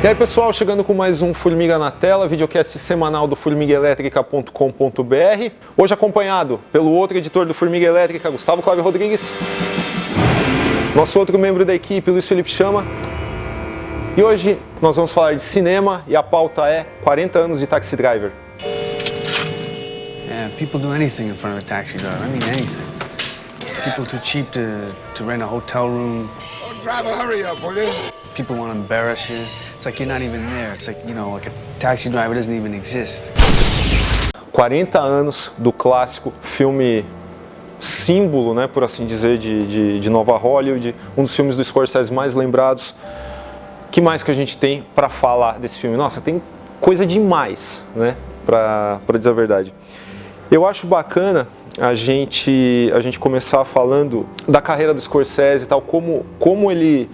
E aí pessoal, chegando com mais um Formiga na Tela, videocast semanal do formiguaelétrica.com.br. Hoje acompanhado pelo outro editor do Formiga Elétrica, Gustavo Cláudio Rodrigues. Nosso outro membro da equipe, Luiz Felipe Chama. E hoje nós vamos falar de cinema e a pauta é 40 anos de Taxi Driver. Yeah, people do anything in front of a taxi driver. I mean anything. People too cheap to rent a hotel room. Oh, driver, hurry up, will you? People want to embarrass you. It's like you're not even there. It's like, you know, like a taxi driver doesn't even exist. 40 anos do clássico filme símbolo, né, por assim dizer, de Nova Hollywood, um dos filmes do Scorsese mais lembrados. Que mais que a gente tem para falar desse filme? Nossa, tem coisa demais, né, para dizer a verdade. Eu acho bacana a gente começar falando da carreira do Scorsese e tal, como ele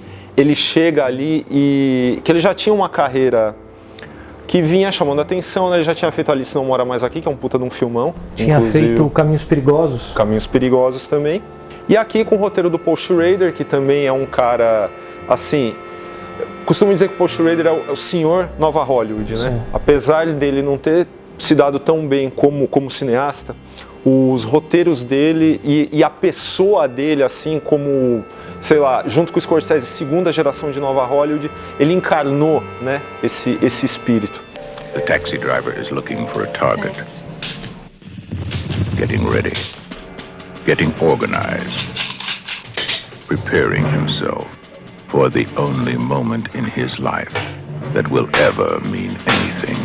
chega ali e que ele já tinha uma carreira que vinha chamando a atenção, né? Ele já tinha feito Alice Não Mora Mais Aqui, que é um puta de um filmão. Tinha feito Caminhos Perigosos. Caminhos Perigosos também. E aqui com o roteiro do Paul Schrader, que também é um cara, assim... Costumo dizer que o Paul Schrader é o senhor Nova Hollywood, né? Sim. Apesar dele não ter se dado tão bem como cineasta, os roteiros dele e a pessoa dele, assim como, sei lá, junto com o Scorsese, segunda geração de Nova Hollywood, ele encarnou, né, esse espírito. The taxi driver is looking for a target. Getting ready. Getting organized. Preparing himself for the only moment in his life that will ever mean anything.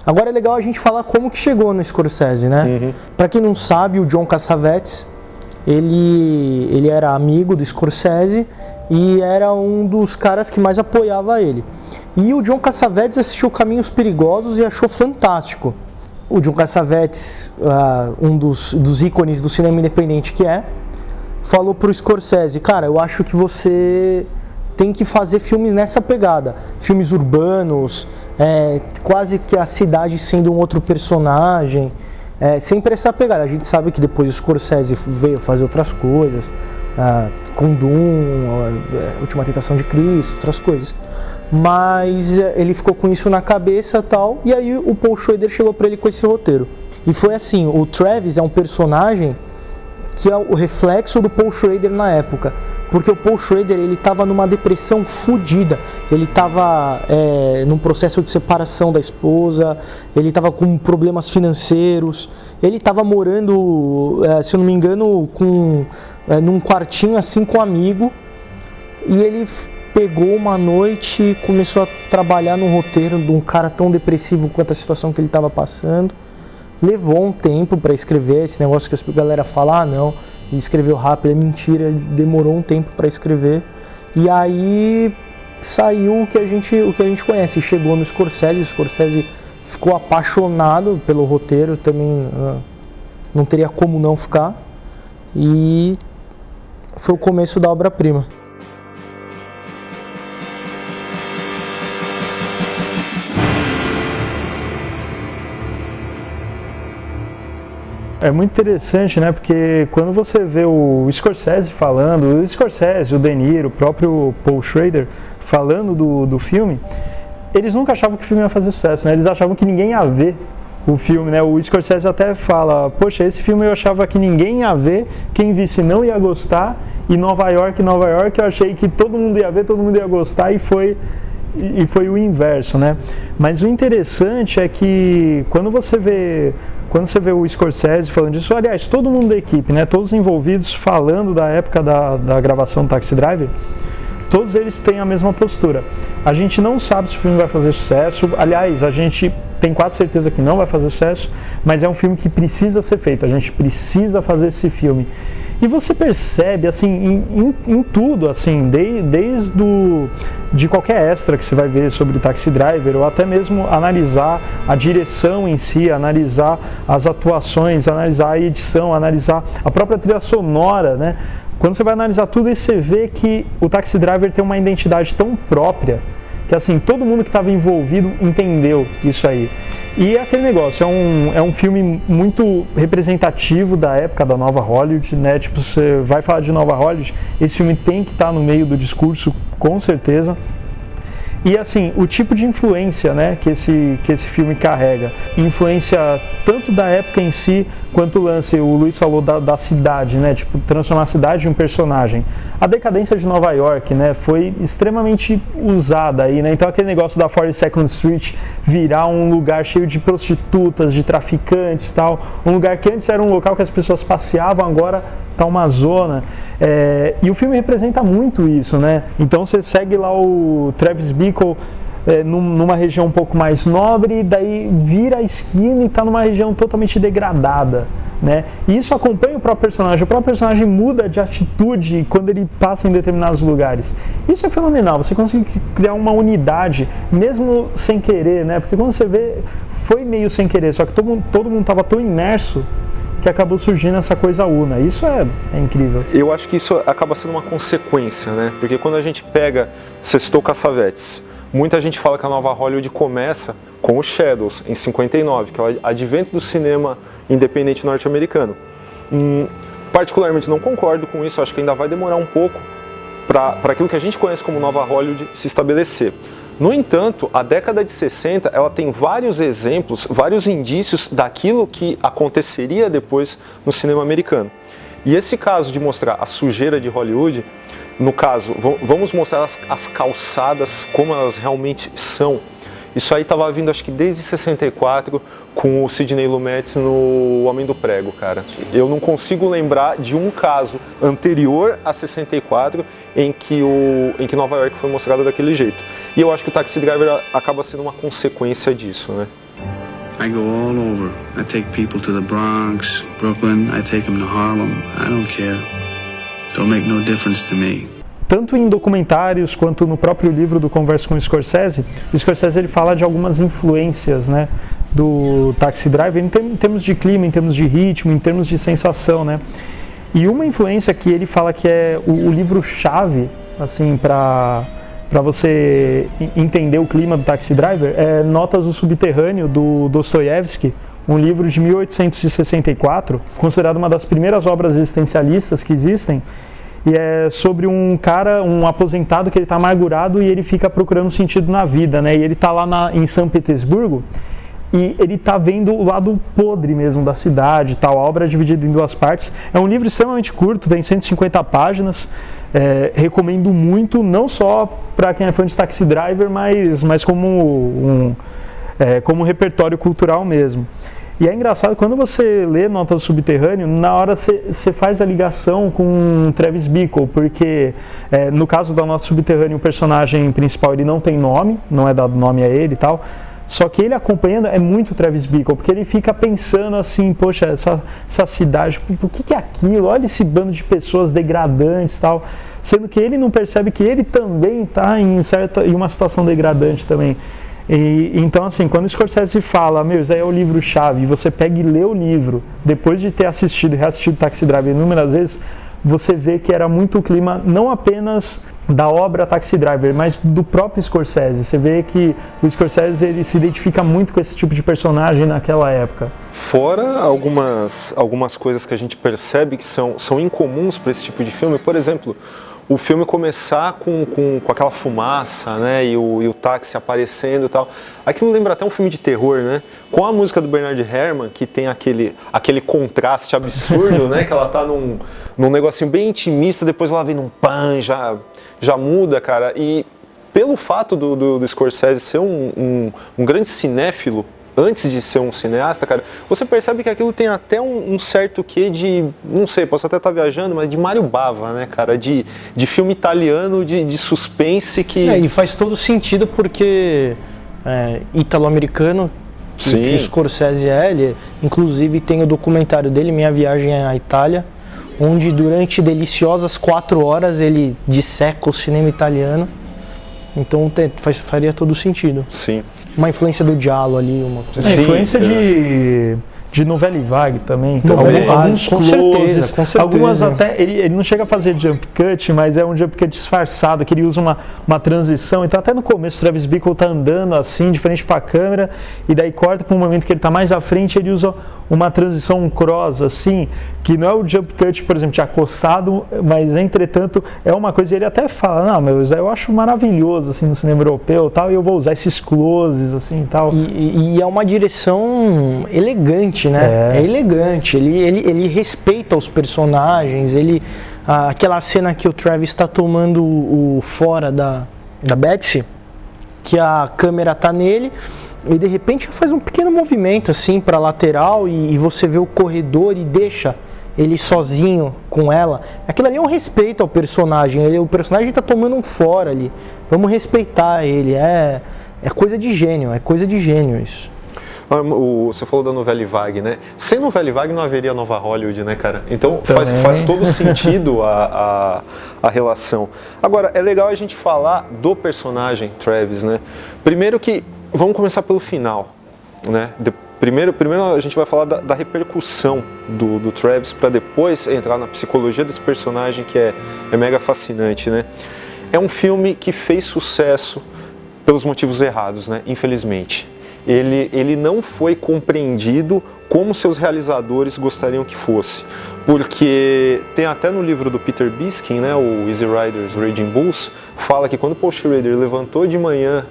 Agora é legal a gente falar como que chegou no Scorsese, né? Pra quem não sabe, o John Cassavetes, ele era amigo do Scorsese e era um dos caras que mais apoiava ele. E o John Cassavetes assistiu Caminhos Perigosos e achou fantástico. O John Cassavetes, um dos ícones do cinema independente que falou pro Scorsese, cara, eu acho que você tem que fazer filmes nessa pegada, filmes urbanos, quase que a cidade sendo um outro personagem, sempre essa pegada. A gente sabe que depois o Scorsese veio fazer outras coisas, com Doom, Última Tentação de Cristo, outras coisas. Mas ele ficou com isso na cabeça e tal, e aí o Paul Schrader chegou para ele com esse roteiro. E foi assim, o Travis é um personagem que é o reflexo do Paul Schrader na época. Porque o Paul Schrader, ele estava numa depressão fodida, ele estava num processo de separação da esposa, ele estava com problemas financeiros, ele estava morando, se eu não me engano, num quartinho assim com um amigo, e ele pegou uma noite e começou a trabalhar num roteiro de um cara tão depressivo quanto a situação que ele estava passando. Levou um tempo para escrever, esse negócio que a galera fala, não, ele escreveu rápido, é mentira, ele demorou um tempo para escrever. E aí saiu o que a gente conhece, chegou no Scorsese, o Scorsese ficou apaixonado pelo roteiro, também não teria como não ficar, e foi o começo da obra-prima. É muito interessante, né? Porque quando você vê o Scorsese falando, o De Niro, o próprio Paul Schrader falando do filme, eles nunca achavam que o filme ia fazer sucesso, né? Eles achavam que ninguém ia ver o filme, né? O Scorsese até fala, poxa, esse filme eu achava que ninguém ia ver, quem visse não ia gostar, e Nova York eu achei que todo mundo ia ver, todo mundo ia gostar, e foi o inverso, né? Mas o interessante é que quando você vê o Scorsese falando disso, aliás, todo mundo da equipe, né, todos os envolvidos falando da época da gravação do Taxi Driver, todos eles têm a mesma postura. A gente não sabe se o filme vai fazer sucesso, aliás, a gente tem quase certeza que não vai fazer sucesso, mas é um filme que precisa ser feito, a gente precisa fazer esse filme. E você percebe, assim, em tudo, assim, de qualquer extra que você vai ver sobre Taxi Driver, ou até mesmo analisar a direção em si, analisar as atuações, analisar a edição, analisar a própria trilha sonora, né? Quando você vai analisar tudo isso, você vê que o Taxi Driver tem uma identidade tão própria, que assim, todo mundo que estava envolvido entendeu isso aí. E é aquele negócio, é um filme muito representativo da época da Nova Hollywood, né? Tipo, você vai falar de Nova Hollywood, esse filme tem que estar no meio do discurso, com certeza. E assim, o tipo de influência, né, que esse filme carrega, influência tanto da época em si, quanto o lance, o Luiz falou da cidade, né, tipo, transformar a cidade em um personagem. A decadência de Nova York, né, foi extremamente usada aí, né, então aquele negócio da 42nd Street virar um lugar cheio de prostitutas, de traficantes e tal, um lugar que antes era um local que as pessoas passeavam, agora tá uma zona, e o filme representa muito isso, né, então você segue lá o Travis Bickle numa região um pouco mais nobre, daí vira a esquina e está numa região totalmente degradada, né? E isso acompanha o próprio personagem muda de atitude quando ele passa em determinados lugares. Isso é fenomenal, você consegue criar uma unidade, mesmo sem querer, né? Porque quando você vê, foi meio sem querer, só que todo mundo estava tão imerso que acabou surgindo essa coisa una. Isso é incrível. Eu acho que isso acaba sendo uma consequência, né? Porque quando a gente pega, você citou Cassavetes, muita gente fala que a nova Hollywood começa com os Shadows, em 59, que é o advento do cinema independente norte-americano. Particularmente não concordo com isso, acho que ainda vai demorar um pouco para aquilo que a gente conhece como nova Hollywood se estabelecer. No entanto, a década de 60 ela tem vários exemplos, vários indícios daquilo que aconteceria depois no cinema americano. E esse caso de mostrar a sujeira de Hollywood, no caso, vamos mostrar as calçadas como elas realmente são. Isso aí estava vindo, acho que desde 64, com o Sidney Lumet no Homem do Prego, cara. Eu não consigo lembrar de um caso anterior a 64 em que Nova York foi mostrada daquele jeito. E eu acho que o Taxi Driver acaba sendo uma consequência disso, né? I go all over. I take people to the Bronx, Brooklyn, I take them to Harlem. I don't care. Don't make no difference to me. Tanto em documentários quanto no próprio livro do Conversa com o Scorsese ele fala de algumas influências, né, do Taxi Driver em termos de clima, em termos de ritmo, em termos de sensação, né. E uma influência que ele fala que é o livro-chave, assim, para você entender o clima do Taxi Driver, é Notas do Subterrâneo, do Dostoiévski, um livro de 1864, considerado uma das primeiras obras existencialistas que existem, e é sobre um cara, um aposentado que ele está amargurado e ele fica procurando sentido na vida, né? E ele está lá em São Petersburgo e ele está vendo o lado podre mesmo da cidade, tal. A obra é dividida em duas partes. É um livro extremamente curto, tem 150 páginas. Recomendo muito, não só para quem é fã de Taxi Driver, mas como como repertório cultural mesmo. E é engraçado, quando você lê Nota do Subterrâneo, na hora você faz a ligação com Travis Bickle, porque no caso da Nota do Subterrâneo, o personagem principal ele não tem nome, não é dado nome a ele e tal, só que ele acompanhando é muito Travis Bickle, porque ele fica pensando assim, poxa, essa cidade, o que é aquilo? Olha esse bando de pessoas degradantes e tal, sendo que ele não percebe que ele também está em uma situação degradante também. Então, assim, quando o Scorsese fala, isso aí é o livro-chave, e você pega e lê o livro, depois de ter assistido e reassistido Taxi Driver inúmeras vezes, você vê que era muito o clima, não apenas da obra Taxi Driver, mas do próprio Scorsese. Você vê que o Scorsese ele se identifica muito com esse tipo de personagem naquela época. Fora algumas coisas que a gente percebe que são incomuns para esse tipo de filme, por exemplo, o filme começar com aquela fumaça, né, e o táxi aparecendo e tal. Aquilo lembra até um filme de terror, né? Com a música do Bernard Herrmann, que tem aquele contraste absurdo, né? Que ela tá num negocinho bem intimista, depois ela vem num pan, já muda, cara. E pelo fato do Scorsese ser um grande cinéfilo, antes de ser um cineasta, cara, você percebe que aquilo tem até um certo quê de, não sei, posso até estar viajando, mas de Mario Bava, né, cara, de filme italiano, de suspense que... E faz todo sentido porque italo-americano, que o Scorsese ele, inclusive tem o documentário dele, Minha Viagem à Itália, onde durante deliciosas 4 horas ele disseca o cinema italiano, então faria todo sentido. Sim. Uma influência do Giallo ali, uma coisa. A influência de de novela vague também. Novela Alguns com closes, certeza, com certeza. algumas até, ele não chega a fazer jump cut, mas é um jump cut disfarçado, que ele usa uma transição. Então até no começo o Travis Bickle tá andando assim, de frente pra câmera, e daí corta para um momento que ele tá mais à frente, ele usa uma transição, um cross assim, que não é o jump cut, por exemplo, de acostado, mas entretanto é uma coisa, ele até fala, não, meu, eu acho maravilhoso assim no cinema europeu, tal, e eu vou usar esses closes assim, tal. E é uma direção elegante, né? É elegante, ele respeita os personagens, aquela cena que o Travis está tomando o fora da Betsy, que a câmera tá nele, e de repente faz um pequeno movimento assim para lateral e você vê o corredor e deixa ele sozinho com ela. Aquilo ali é um respeito ao personagem. O personagem está tomando um fora ali. Vamos respeitar ele. É coisa de gênio. É coisa de gênio isso. Você falou da novela vague, né? Sem novela vague não haveria nova Hollywood, né, cara? Então faz todo sentido a relação. Agora, é legal a gente falar do personagem Travis, né? Primeiro que, vamos começar pelo final, né? Primeiro a gente vai falar da repercussão do Travis, para depois entrar na psicologia desse personagem, que é mega fascinante, né? É um filme que fez sucesso pelos motivos errados, né? Infelizmente. Ele não foi compreendido como seus realizadores gostariam que fosse. Porque tem até no livro do Peter Biskin, né, o Easy Riders, Raging Bulls, fala que quando o Paul Schrader levantou de manhã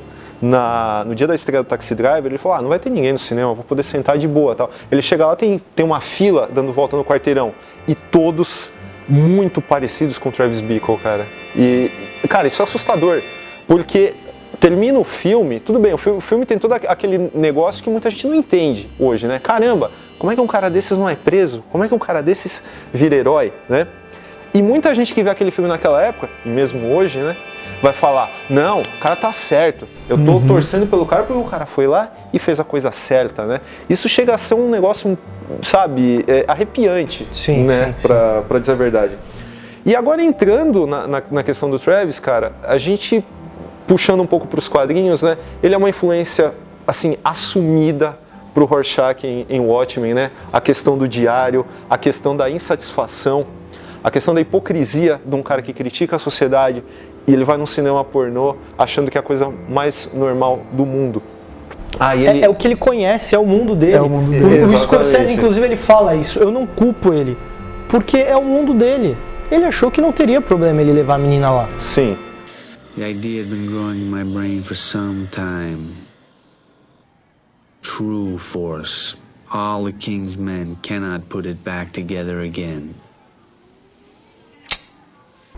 no dia da estreia do Taxi Driver, ele falou, não vai ter ninguém no cinema, vou poder sentar de boa, tal. Ele chega lá, tem uma fila dando volta no quarteirão, e todos muito parecidos com o Travis Bickle, cara. E, cara, isso é assustador, porque termina o filme, tudo bem, o filme tem todo aquele negócio que muita gente não entende hoje, né? Caramba, como é que um cara desses não é preso? Como é que um cara desses vira herói, né? E muita gente que vê aquele filme naquela época, e mesmo hoje, né, vai falar, não, o cara tá certo, eu tô torcendo pelo cara porque o cara foi lá e fez a coisa certa, né? Isso chega a ser um negócio, sabe, arrepiante, né, pra dizer a verdade. E agora entrando na questão do Travis, cara, a gente, puxando um pouco para os quadrinhos, né, ele é uma influência, assim, assumida para o Rorschach em Watchmen, né? A questão do diário, a questão da insatisfação, a questão da hipocrisia de um cara que critica a sociedade e ele vai num cinema pornô achando que é a coisa mais normal do mundo. É o que ele conhece, é o mundo dele. É o mundo dele. O Scorsese, inclusive, ele fala isso. Eu não culpo ele, porque é o mundo dele. Ele achou que não teria problema ele levar a menina lá. Sim. The idea had been growing in my brain for some time. True force. All the king's men cannot put it back together again.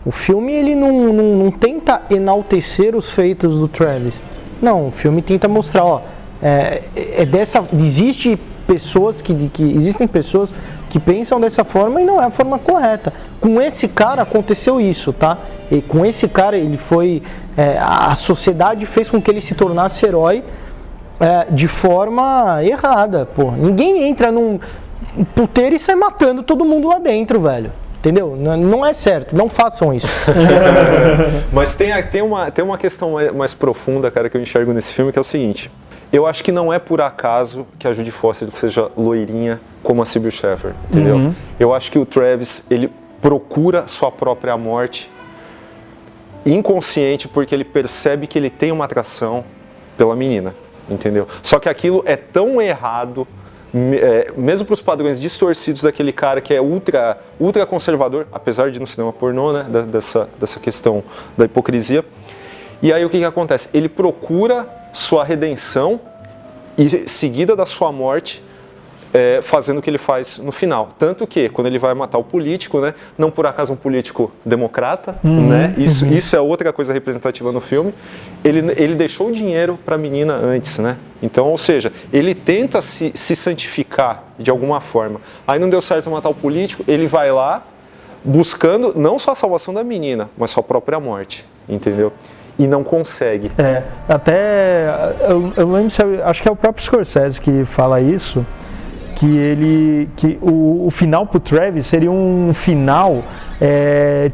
O filme ele não tenta enaltecer os feitos do Travis. Não, o filme tenta mostrar, existem pessoas que pensam dessa forma e não é a forma correta. Com esse cara aconteceu isso, tá? E com esse cara ele foi, a sociedade fez com que ele se tornasse herói de forma errada, pô. Ninguém entra num puteiro e sai matando todo mundo lá dentro, velho. Entendeu? Não é certo, não façam isso. Mas tem uma questão mais profunda, cara, que eu enxergo nesse filme, que é o seguinte. Eu acho que não é por acaso que a Judy Foster seja loirinha como a Sybil Shepherd, entendeu? Eu acho que o Travis, ele procura sua própria morte inconsciente porque ele percebe que ele tem uma atração pela menina, entendeu? Só que aquilo é tão errado, mesmo para os padrões distorcidos daquele cara que é ultra conservador, apesar de ir no cinema pornô, né, dessa questão da hipocrisia. E aí o que acontece? Ele procura sua redenção e seguida da sua morte, fazendo o que ele faz no final. Tanto que, quando ele vai matar o político, né, não por acaso um político democrata, né, isso é outra coisa representativa no filme, ele deixou o dinheiro para a menina antes, né? Então, ou seja, ele tenta se santificar de alguma forma. Aí não deu certo matar o político, ele vai lá buscando não só a salvação da menina, mas sua própria morte, entendeu? E não consegue. Eu lembro, acho que é o próprio Scorsese que fala isso, que o final pro Travis seria um final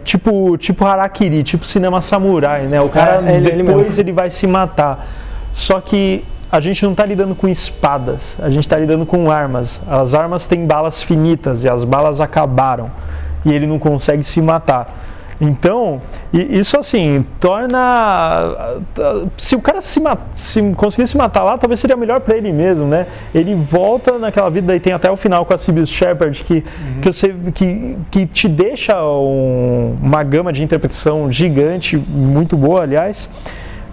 tipo Harakiri, tipo cinema samurai, né? O cara depois ele vai se matar. Só que a gente não está lidando com espadas, a gente está lidando com armas. As armas têm balas finitas e as balas acabaram e ele não consegue se matar. Então, isso assim, torna... Se o cara se conseguir se matar lá, talvez seria melhor para ele mesmo, né? Ele volta naquela vida, daí tem até o final com a Sybil Shepherd, que te deixa uma gama de interpretação gigante, muito boa, aliás.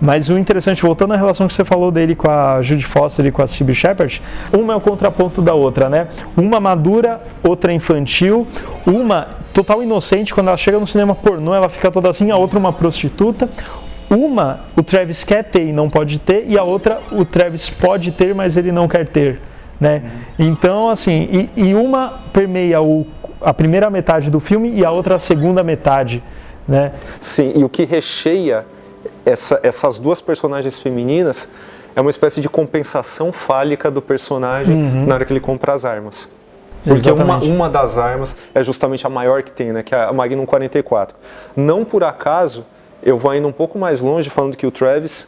Mas o interessante, voltando à relação que você falou dele com a Judy Foster e com a Sybil Shepherd, uma é o contraponto da outra, né? Uma madura, outra infantil, uma total inocente, quando ela chega no cinema pornô, ela fica toda assim, a outra uma prostituta. Uma, o Travis quer ter e não pode ter, e a outra, o Travis pode ter, mas ele não quer ter, né? Então, assim, e uma permeia a primeira metade do filme e a outra a segunda metade, né? Sim, e o que recheia essas duas personagens femininas é uma espécie de compensação fálica do personagem na hora que ele compra as armas. Porque uma das armas é justamente a maior que tem, né, que é a Magnum 44. Não por acaso, eu vou indo um pouco mais longe falando que o Travis,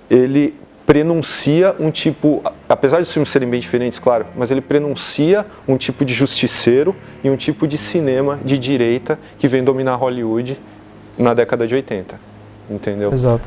ele prenuncia um tipo, apesar dos filmes serem bem diferentes, claro, mas ele prenuncia um tipo de justiceiro e um tipo de cinema de direita que vem dominar Hollywood na década de 80. Entendeu? Exato.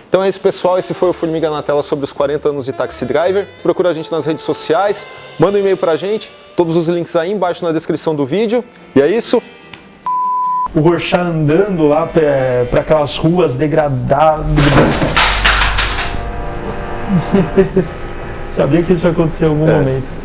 Então é isso, pessoal, esse foi o Formiga na Tela sobre os 40 anos de Taxi Driver. Procura a gente nas redes sociais, manda um e-mail pra gente, todos os links aí embaixo na descrição do vídeo. E é isso. O Rorschach andando lá para aquelas ruas degradadas. Sabia que isso ia acontecer em algum momento.